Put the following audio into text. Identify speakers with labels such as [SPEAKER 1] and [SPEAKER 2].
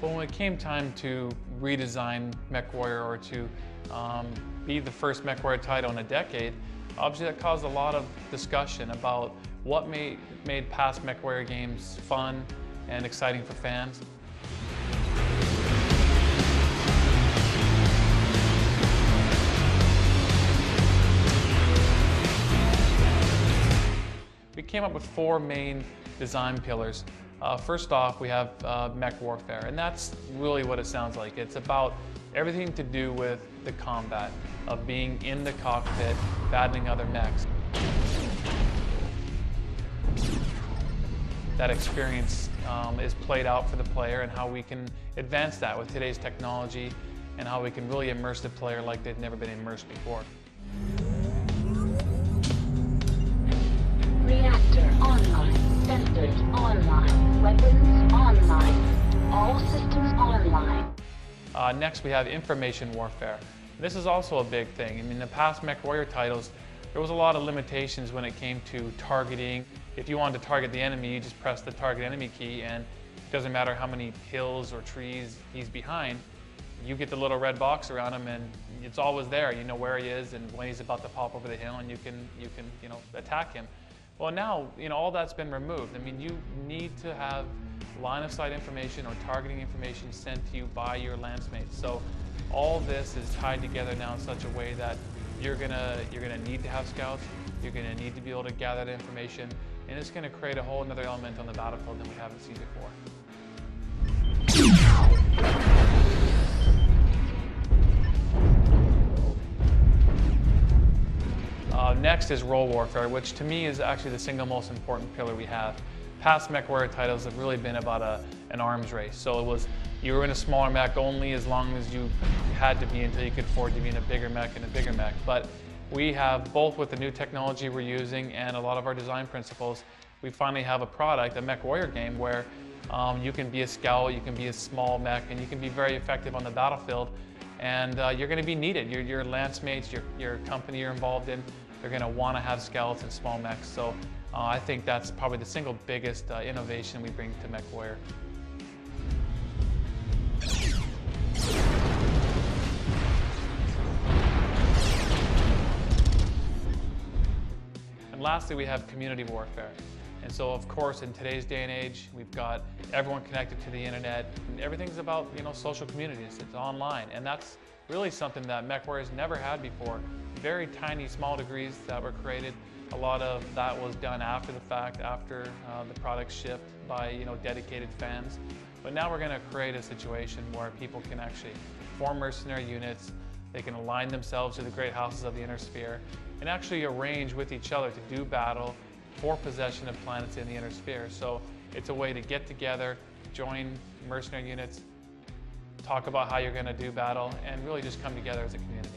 [SPEAKER 1] Well, when it came time to redesign MechWarrior or to be the first MechWarrior title in a decade, obviously that caused a lot of discussion about what made past MechWarrior games fun and exciting for fans. We came up with 4 main design pillars. First off, we have mech warfare, and that's really what it sounds like. It's about everything to do with the combat, of being in the cockpit, battling other mechs. That experience is played out for the player, and how we can advance that with today's technology, and how we can really immerse the player like they've never been immersed before.
[SPEAKER 2] Reactor online, sensors online, weapons online, all systems online.
[SPEAKER 1] Next we have information warfare. This is also a big thing. I mean, in the past MechWarrior titles, there was a lot of limitations when it came to targeting. If you wanted to target the enemy, you just press the target enemy key, and it doesn't matter how many hills or trees he's behind, you get the little red box around him and it's always there. You know where he is and when he's about to pop over the hill, and you can attack him. Well, now, all that's been removed. I mean, you need to have line of sight information or targeting information sent to you by your lancemates. So all this is tied together now in such a way that you're gonna need to have scouts, you're gonna need to be able to gather that information, and it's gonna create a whole another element on the battlefield that we haven't seen before. Next is role warfare, which to me is actually the single most important pillar we have. Past MechWarrior titles have really been about an arms race. So it was, you were in a smaller mech only as long as you had to be until you could afford to be in a bigger mech and a bigger mech. But we have, both with the new technology we're using and a lot of our design principles, we finally have a product, a MechWarrior game, where you can be a scout, you can be a small mech, and you can be very effective on the battlefield. And you're going to be needed. Your lance mates, your company you're involved in, they're going to want to have scouts and small mechs. So I think that's probably the single biggest innovation we bring to MechWarrior. And lastly, we have community warfare. And so, of course, in today's day and age, we've got everyone connected to the internet. And everything's about, social communities. It's online, and that's really something that MechWarrior has never had before. Very tiny, small degrees that were created. A lot of that was done after the fact, after the product shipped by dedicated fans. But now we're going to create a situation where people can actually form mercenary units. They can align themselves to the great houses of the inner sphere and actually arrange with each other to do battle for possession of planets in the inner sphere. So it's a way to get together, join mercenary units, talk about how you're going to do battle, and really just come together as a community.